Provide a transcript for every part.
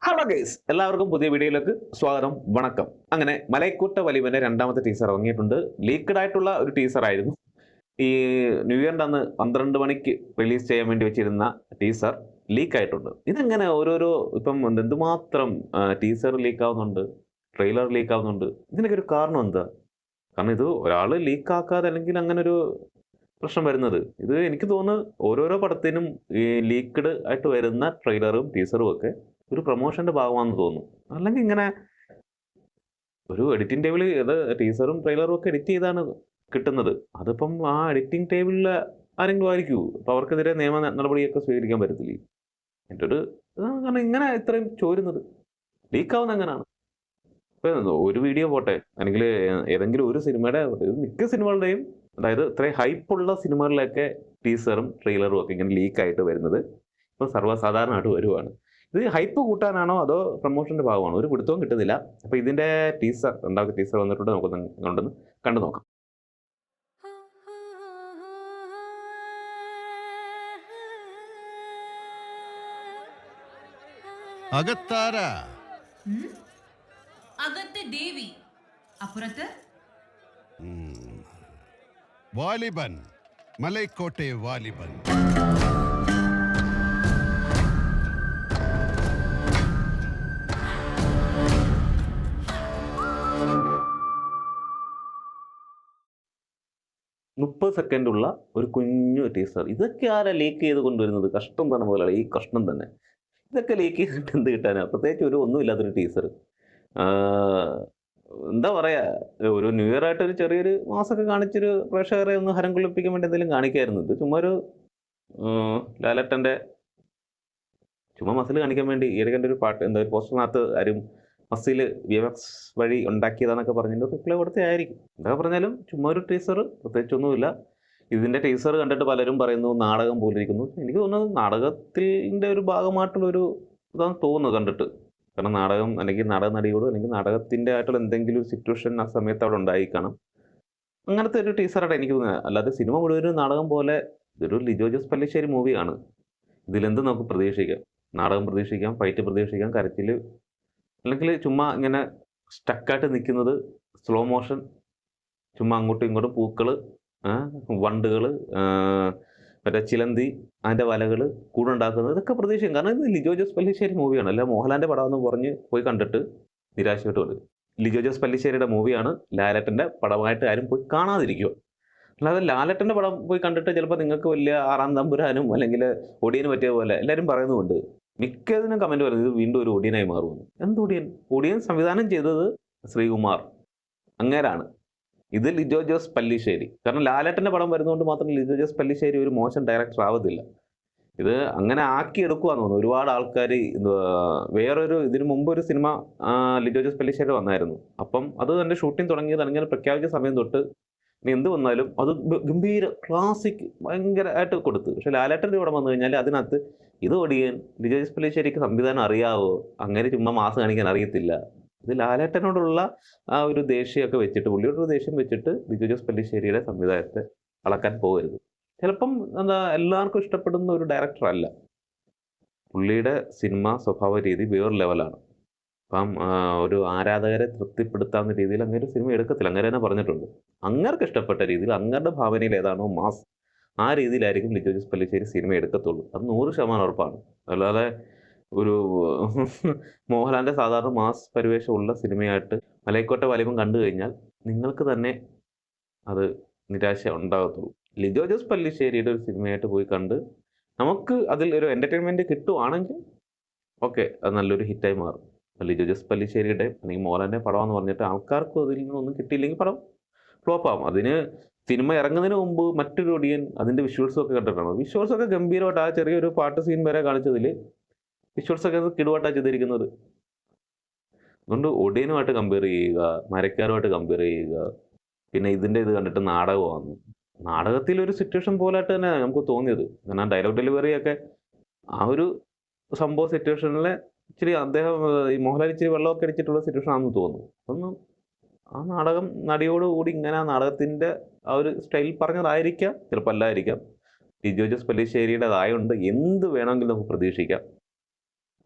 Hello guys, എല്ലാവർക്കും പുതിയ വീഡിയോയിലേക്ക് സ്വാഗതം. വണക്കം. അങ്ങനെ മലൈക്കൂട്ട വലിവന്റെ രണ്ടാമത്തെ ടീസർ ഇറങ്ങിയിട്ടുണ്ട്. ലീക്ക്ഡ് ആയിട്ടുള്ള ഒരു ടീസർ ആയിരുന്നു. ഈ ന്യൂ ഇയറിന്റെ അന്ന് 12 മണിക്ക് റിലീസ് ചെയ്യാൻ വേണ്ടി വെച്ചിരുന്ന ടീസർ ലീക്ക് ആയിട്ടുണ്ട്. ഇതെങ്ങനെ ഓരോരോ ഇപ്പം എന്തുമാത്രം ടീസർ ലീക്ക് ആവുന്നുണ്ട്, ട്രെയിലർ ലീക്ക് ആവുന്നുണ്ട്. ഇതിനൊക്കെ ഒരു കാരണം എന്താ? കാരണം ഇത് ഒരാൾ ലീക്ക് ആക്കാതെ അല്ലെങ്കിൽ അങ്ങനെ ഒരു പ്രശ്നം വരുന്നത്. ഇത് എനിക്ക് തോന്നുന്നു ഓരോരോ പടത്തിനും ഈ ലീക്ക്ഡ് ആയിട്ട് വരുന്ന ട്രെയിലറും ടീസറും ഒക്കെ ഒരു പ്രൊമോഷന്റെ ഭാഗമാണെന്ന് തോന്നുന്നു. അല്ലെങ്കിൽ ഇങ്ങനെ ഒരു എഡിറ്റിംഗ് ടേബിൾ ഇത് ടീസറും ട്രെയിലറും ഒക്കെ എഡിറ്റ് ചെയ്താണ് കിട്ടുന്നത്. അതിപ്പം ആ എഡിറ്റിംഗ് ടേബിളിൽ ആരെങ്കിലും ആയിരിക്കൂ. അപ്പം അവർക്കെതിരെ നിയമ നടപടിയൊക്കെ സ്വീകരിക്കാൻ പറ്റത്തില്ലേ? എൻ്റെ ഒരു കാരണം ഇങ്ങനെ ഇത്രയും ചോരുന്നത് ലീക്കാവുന്ന എങ്ങനെയാണ്? ഇപ്പം ഒരു വീഡിയോ പോട്ടെ, അല്ലെങ്കിൽ ഏതെങ്കിലും ഒരു സിനിമയുടെ മിക്ക സിനിമകളുടെയും അതായത് ഇത്രയും ഹൈപ്പുള്ള സിനിമകളിലൊക്കെ ടീസറും ട്രെയിലറും ഒക്കെ ഇങ്ങനെ ലീക്കായിട്ട് വരുന്നത് ഇപ്പം സർവ്വസാധാരണമായിട്ട് വരുവാണ്. ഇത് ഹൈപ്പ് കൂട്ടാനാണോ അതോ പ്രൊമോഷന്റെ ഭാഗമാണോ? ഒരു പിടുത്തവും കിട്ടുന്നില്ല. അപ്പോൾ ഇതിന്റെ ടീസർ, രണ്ടാമത്തെ ടീസർ വന്നിട്ടുണ്ട്. നമുക്കൊന്ന് കണ്ടു നോക്കാം. അകത്താര അകത്ത് ദേവി, അപ്പുറത്ത് വാലിബൻ, മലൈക്കോട്ടെ വാലിബൻ. മുപ്പത് സെക്കൻഡുള്ള ഒരു കുഞ്ഞു ടീസർ. ഇതൊക്കെ ആരാ ലീക്ക് ചെയ്ത് കൊണ്ടുവരുന്നത്? കഷ്ടം തന്നെ മുതലാണ് ഈ കഷ്ണം തന്നെ. ഇതൊക്കെ ലീക്ക് ചെയ്തിട്ട് എന്ത് കിട്ടാനാ? പ്രത്യേകിച്ച് ഒരു ഒന്നും ഇല്ലാത്തൊരു ടീസർ. എന്താ പറയാ, ഒരു ന്യൂ ഇയർ ആയിട്ട് ഒരു ചെറിയൊരു മാസമൊക്കെ കാണിച്ചൊരു പ്രേക്ഷകരെ ഒന്ന് ഹരം കൊള്ളിപ്പിക്കാൻ വേണ്ടി എന്തെങ്കിലും കാണിക്കായിരുന്നു. ഇത് ചുമ്മാ ഒരു ലാലേട്ടൻ്റെ ചുമ്മാ മസിൽ കാണിക്കാൻ വേണ്ടി ഏതൊക്കെ ഒരു പാട്ട് എന്താ ഒരു പോസ്റ്ററിനകത്ത് ആരും മസിൽ VFX വഴി ഉണ്ടാക്കിയതാന്നൊക്കെ പറഞ്ഞിട്ട് റിപ്ലൈ കൊടുത്തതായിരിക്കും. എന്തൊക്കെ പറഞ്ഞാലും ചുമ്മാ ഒരു ടീസർ, പ്രത്യേകിച്ചൊന്നുമില്ല. ഇതിൻ്റെ ടീസർ കണ്ടിട്ട് പലരും പറയുന്നു നാടകം പോലിരിക്കുന്നു. എനിക്ക് തോന്നുന്നത് നാടകത്തിൻ്റെ ഒരു ഭാഗമായിട്ടുള്ളൊരു ഇതാണ് തോന്നുന്നത് കണ്ടിട്ട്. കാരണം നാടകം അല്ലെങ്കിൽ നാടക നടിയോട് അല്ലെങ്കിൽ നാടകത്തിൻ്റെ ആയിട്ടുള്ള എന്തെങ്കിലും ഒരു സിറ്റുവേഷൻ ആ സമയത്ത് അവിടെ ഉണ്ടായിക്കാണും. അങ്ങനത്തെ ഒരു ടീസറായിട്ട് എനിക്ക് തോന്നുന്നത്. അല്ലാതെ സിനിമ മുഴുവൻ നാടകം പോലെ ഇതൊരു ലിജോ ജോസ് പല്ലിശ്ശേരി മൂവിയാണ്. ഇതിലെന്ത് നമുക്ക് പ്രതീക്ഷിക്കാം? നാടകം പ്രതീക്ഷിക്കാം, ഫൈറ്റ് പ്രതീക്ഷിക്കാം, കരച്ചിൽ, അല്ലെങ്കിൽ ചുമ്മാ ഇങ്ങനെ സ്റ്റക്കായിട്ട് നിൽക്കുന്നത്, സ്ലോ മോഷൻ, ചുമ്മാ അങ്ങോട്ടും ഇങ്ങോട്ടും പൂക്കൾ, വണ്ടുകൾ, മറ്റേ ചിലന്തി, അതിൻ്റെ വലകൾ കൂടെ ഉണ്ടാക്കുന്നത്, ഇതൊക്കെ പ്രതീക്ഷിക്കും. കാരണം ഇത് ലിജോ ജോസ് പല്ലിശ്ശേരി മൂവിയാണ്. അല്ല മോഹൻലാലിൻ്റെ പടമെന്ന് പറഞ്ഞ് പോയി കണ്ടിട്ട് നിരാശപ്പെട്ടു വരും. ലിജോ ജോസ് പല്ലിശ്ശേരിയുടെ മൂവിയാണ്. ലാലേട്ടൻ്റെ പടമായിട്ട് ആരും പോയി കാണാതിരിക്കുക. അല്ലാതെ ലാലേട്ടൻ്റെ പടം പോയി കണ്ടിട്ട് ചിലപ്പോൾ നിങ്ങൾക്ക് വലിയ ആറാം തമ്പുരാനും അല്ലെങ്കിൽ ഒടിയനും പറ്റിയ പോലെ എല്ലാവരും പറയുന്നുമുണ്ട്. മിക്കതിനും കമൻറ്റ് പറയുന്നത് ഇത് വീണ്ടും ഒരു ഒടിയനായി മാറുമെന്ന്. എന്ത് ഒടിയൻ? ഒടിയൻ സംവിധാനം ചെയ്തത് ശ്രീകുമാർ അങ്ങേരാണ്. ഇത് ലിജോ ജോസ് പല്ലിശ്ശേരി. കാരണം ലാലേട്ടൻ്റെ പടം വരുന്നതുകൊണ്ട് മാത്രം ലിജോ ജോസ് പല്ലിശ്ശേരി ഒരു മോശം ഡയറക്ടർ ആവത്തില്ല. ഇത് അങ്ങനെ ആക്കിയെടുക്കുകയെന്ന് തോന്നുന്നു. ഒരുപാട് ആൾക്കാർ വേറൊരു ഇതിനു മുമ്പ് ഒരു സിനിമ ലിജോ ജോസ് പല്ലിശ്ശേരി വന്നായിരുന്നു. അപ്പം അത് തന്നെ ഷൂട്ടിംഗ് തുടങ്ങിയത് അങ്ങനെ പ്രഖ്യാപിച്ച സമയം തൊട്ട് ഇനി എന്ത് വന്നാലും അത് ഗംഭീര ക്ലാസിക് ഭയങ്കരമായിട്ട് കൊടുത്തു. പക്ഷെ ലാലേട്ടൻ്റെ ഇവിടെ വന്നു കഴിഞ്ഞാൽ അതിനകത്ത് ഇത് ഒടിയൻ, ലിജോ ജോസ് പല്ലിശ്ശേരിക്ക് സംവിധാനം അറിയാവോ? അങ്ങനെ ചുമ്മാ മാസം കാണിക്കാൻ അറിയത്തില്ല. ഇത് ലാലേട്ടനോടുള്ള ആ ഒരു ദേഷ്യമൊക്കെ വെച്ചിട്ട്, പുള്ളിയോട് ഒരു ദേഷ്യം വെച്ചിട്ട് ലിജോ ജോസ് പല്ലിശ്ശേരിയുടെ സംവിധാനത്തെ അളക്കാൻ പോകരുത്. ചിലപ്പം എന്താ എല്ലാവർക്കും ഇഷ്ടപ്പെടുന്ന ഒരു ഡയറക്ടർ അല്ല. പുള്ളിയുടെ സിനിമ സ്വഭാവ രീതി വേറൊരു ലെവലാണ്. അപ്പം ഒരു ആരാധകരെ തൃപ്തിപ്പെടുത്താവുന്ന രീതിയിൽ അങ്ങനെ ഒരു സിനിമ എടുക്കത്തില്ല. അങ്ങനെ തന്നെ പറഞ്ഞിട്ടുണ്ട്. അങ്ങർക്ക് ഇഷ്ടപ്പെട്ട രീതിയിൽ അങ്ങരുടെ ഭാവനയിൽ ഏതാണോ മാസ്, ആ രീതിയിലായിരിക്കും ലിജോ ജോസ് പല്ലിശ്ശേരി സിനിമ എടുക്കത്തുള്ളൂ. അത് 100% ഉറപ്പാണ്. അല്ലാതെ ഒരു മോഹൻലാലിൻ്റെ സാധാരണ മാസ് പരിവേഷമുള്ള സിനിമയായിട്ട് മലൈക്കോട്ടെ വാലിബൻ കണ്ടു കഴിഞ്ഞാൽ നിങ്ങൾക്ക് തന്നെ അത് നിരാശ ഉണ്ടാകത്തുള്ളൂ. ലിജോ ജോസ് പല്ലിശ്ശേരിയുടെ ഒരു സിനിമയായിട്ട് പോയി കണ്ട് നമുക്ക് അതിൽ ഒരു എൻ്റർടൈൻമെൻറ്റ് കിട്ടുവാണെങ്കിൽ ഓക്കെ, അത് നല്ലൊരു ഹിറ്റായി മാറും. ലിജോ ജോസ് പല്ലിശ്ശേരിയുടെ അല്ലെങ്കിൽ മോഹൻലാലിൻ്റെ പടമാണെന്ന് പറഞ്ഞിട്ട് ആൾക്കാർക്കും അതിൽ നിന്നൊന്നും കിട്ടിയില്ലെങ്കിൽ പടം ഫ്ലോപ്പ് ആവും. അതിന് സിനിമ ഇറങ്ങുന്നതിന് മുമ്പ് മറ്റൊരു ഒടിയൻ അതിൻ്റെ വിഷ്വൽസൊക്കെ കണ്ടിട്ടാണ്. വിഷ്വൽസൊക്കെ ഗംഭീരമായിട്ട് ആ ചെറിയൊരു പാട്ട് സീൻ വരെ കാണിച്ചതിൽ വിഷ്വൽസൊക്കെ കിടുവായിട്ടാണ് ചെയ്തിരിക്കുന്നത്. അതുകൊണ്ട് ഒടിയനുമായിട്ട് കമ്പയർ ചെയ്യുക, മരക്കാരുമായിട്ട് കമ്പയർ ചെയ്യുക, പിന്നെ ഇതിൻ്റെ ഇത് കണ്ടിട്ട് നാടകമാണ്. നാടകത്തിൽ ഒരു സിറ്റുവേഷൻ പോലായിട്ട് തന്നെ നമുക്ക് തോന്നിയത്. കാരണം ഡയലോഗ് ഡെലിവറിയൊക്കെ ആ ഒരു സംഭവ സിറ്റുവേഷനിലെ ഇച്ചിരി അദ്ദേഹം ഈ മോഹൻലാൽ ഇച്ചിരി വെള്ളമൊക്കെ അടിച്ചിട്ടുള്ള സിറ്റുവേഷൻ ആണെന്ന് തോന്നുന്നു. അതൊന്നും ആ നാടകം നടിയോടുകൂടി ഇങ്ങനെ ആ നാടകത്തിൻ്റെ ആ ഒരു സ്റ്റൈൽ പറഞ്ഞതായിരിക്കാം, ചിലപ്പോൾ അല്ലായിരിക്കാം. ലിജോ ജോസ് പല്ലിശ്ശേരിയുടേതായതുകൊണ്ട് എന്ത് വേണമെങ്കിലും നമുക്ക് പ്രതീക്ഷിക്കാം.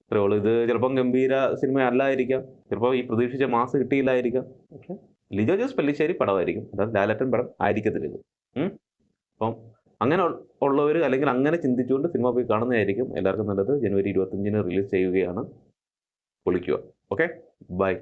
അത്രേ ഉള്ളൂ. ഇത് ചിലപ്പം ഗംഭീര സിനിമ അല്ലായിരിക്കാം, ചിലപ്പോൾ ഈ പ്രതീക്ഷിച്ച മാസ് കിട്ടിയില്ലായിരിക്കാം. പക്ഷെ ലിജോ ജോസ് പെല്ലിശ്ശേരി പടമായിരിക്കും, അതായത് ലാലേട്ടൻ പടം ആയിരിക്കത്തില്ല ഇത്. അപ്പം അങ്ങനെ ഉള്ളവർ, അല്ലെങ്കിൽ അങ്ങനെ ചിന്തിച്ചുകൊണ്ട് സിനിമ പോയി കാണുന്നതായിരിക്കും എല്ലാവർക്കും നല്ലത്. ജനുവരി 25 റിലീസ് ചെയ്യുകയാണ്. പൊളിക്കുക. Okay, by.